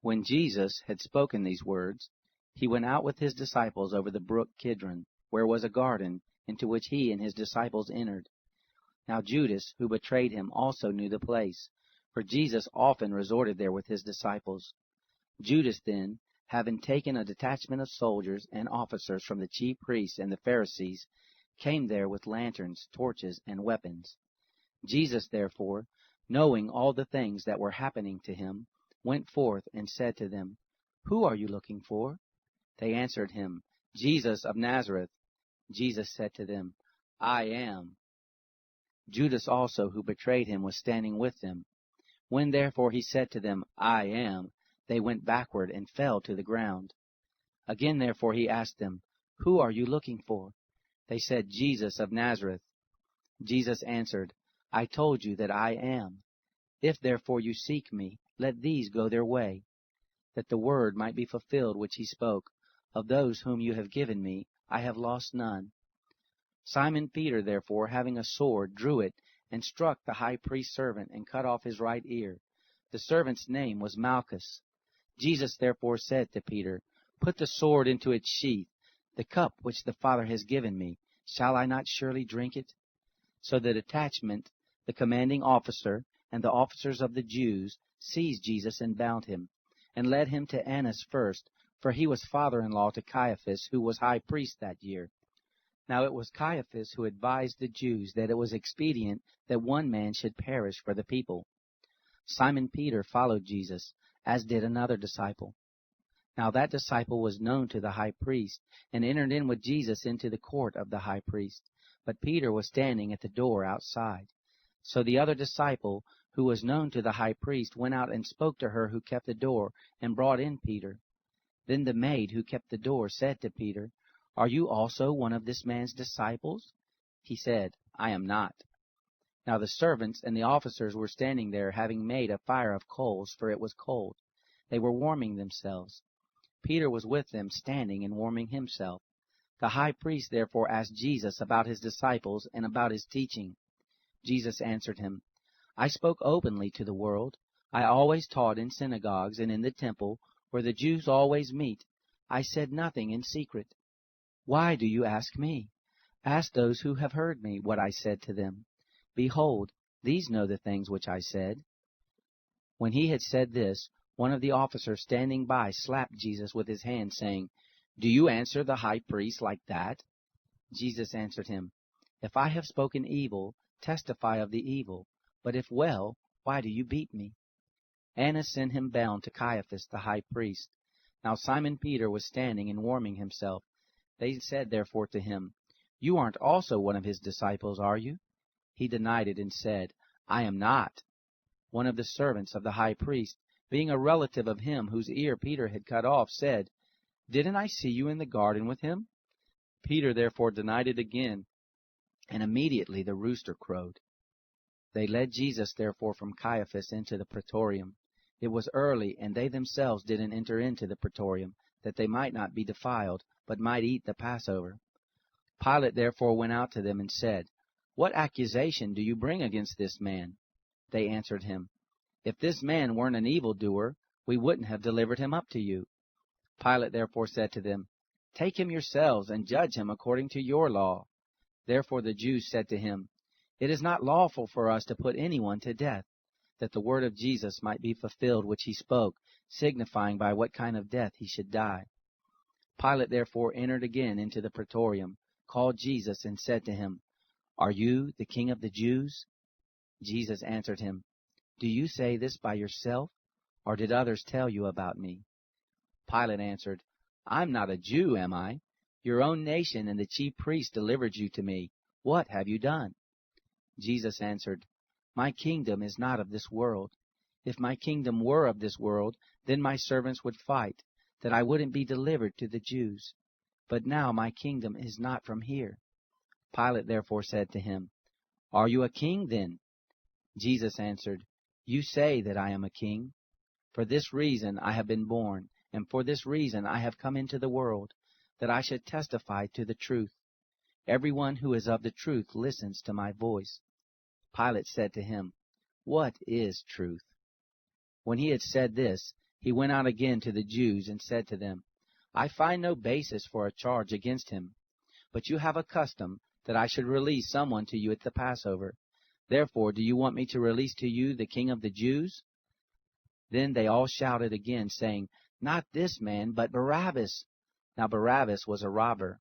When Jesus had spoken these words, he went out with his disciples over the brook Kidron, where was a garden, into which he and his disciples entered. Now Judas, who betrayed him, also knew the place, for Jesus often resorted there with his disciples. Judas then, having taken a detachment of soldiers and officers from the chief priests and the Pharisees, came there with lanterns, torches, and weapons. Jesus, therefore, knowing all the things that were happening to him, went forth and said to them, "Who are you looking for?" They answered him, "Jesus of Nazareth." Jesus said to them, "I am." Judas also, who betrayed him, was standing with them. When therefore he said to them, "I am," they went backward and fell to the ground. Again therefore he asked them, "Who are you looking for?" They said, "Jesus of Nazareth." Jesus answered, "I told you that I am. If therefore you seek me, let these go their way, that the word might be fulfilled which he spoke, Of those whom you have given me, I have lost none. Simon Peter therefore, having a sword, drew it, and struck the high priest's servant, and cut off his right ear. The servant's name was Malchus. Jesus therefore said to Peter, "Put the sword into its sheath. The cup which the Father has given me, shall I not surely drink it?" So the detachment, the commanding officer, and the officers of the Jews seized Jesus and bound him, and led him to Annas first, for he was father-in-law to Caiaphas, who was high priest that year. Now it was Caiaphas who advised the Jews that it was expedient that one man should perish for the people. Simon Peter followed Jesus, as did another disciple. Now that disciple was known to the high priest, and entered in with Jesus into the court of the high priest. But Peter was standing at the door outside. So the other disciple, who was known to the high priest, went out and spoke to her who kept the door, and brought in Peter. Then the maid who kept the door said to Peter, "Are you also one of this man's disciples?" He said, "I am not." Now the servants and the officers were standing there, having made a fire of coals, for it was cold. They were warming themselves. Peter was with them, standing and warming himself. The high priest therefore asked Jesus about his disciples and about his teaching. Jesus answered him, "I spoke openly to the world. I always taught in synagogues and in the temple, where the Jews always meet. I said nothing in secret. Why do you ask me? Ask those who have heard me what I said to them. Behold, these know the things which I said." When he had said this, one of the officers standing by slapped Jesus with his hand, saying, "Do you answer the high priest like that?" Jesus answered him, "If I have spoken evil, testify of the evil. But if well, why do you beat me?" Annas sent him bound to Caiaphas the high priest. Now Simon Peter was standing and warming himself. They said therefore to him, "You aren't also one of his disciples, are you?" He denied it and said, "I am not." One of the servants of the high priest, being a relative of him whose ear Peter had cut off, said, "Didn't I see you in the garden with him?" Peter therefore denied it again, and immediately the rooster crowed. They led Jesus therefore from Caiaphas into the praetorium. It was early, and they themselves didn't enter into the praetorium, that they might not be defiled, but might eat the Passover. Pilate therefore went out to them and said, "What accusation do you bring against this man?" They answered him, "If this man weren't an evildoer, we wouldn't have delivered him up to you." Pilate therefore said to them, "Take him yourselves, and judge him according to your law." Therefore the Jews said to him, "It is not lawful for us to put anyone to death," that the word of Jesus might be fulfilled which he spoke, signifying by what kind of death he should die. Pilate therefore entered again into the praetorium, called Jesus, and said to him, "Are you the king of the Jews?" Jesus answered him, "Do you say this by yourself, or did others tell you about me?" Pilate answered, "I'm not a Jew, am I? Your own nation and the chief priests delivered you to me. What have you done?" Jesus answered, "My kingdom is not of this world. If my kingdom were of this world, then my servants would fight, that I wouldn't be delivered to the Jews. But now my kingdom is not from here." Pilate therefore said to him, "Are you a king then?" Jesus answered, "You say that I am a king. For this reason I have been born, and for this reason I have come into the world, that I should testify to the truth. Everyone who is of the truth listens to my voice." Pilate said to him, "What is truth?" When he had said this, he went out again to the Jews and said to them, I find no basis for a charge against him. But you have a custom that I should release someone to you at the Passover. Therefore do you want me to release to you the King of the Jews? Then they all shouted again, saying, Not this man, but Barabbas. Now Barabbas was a robber.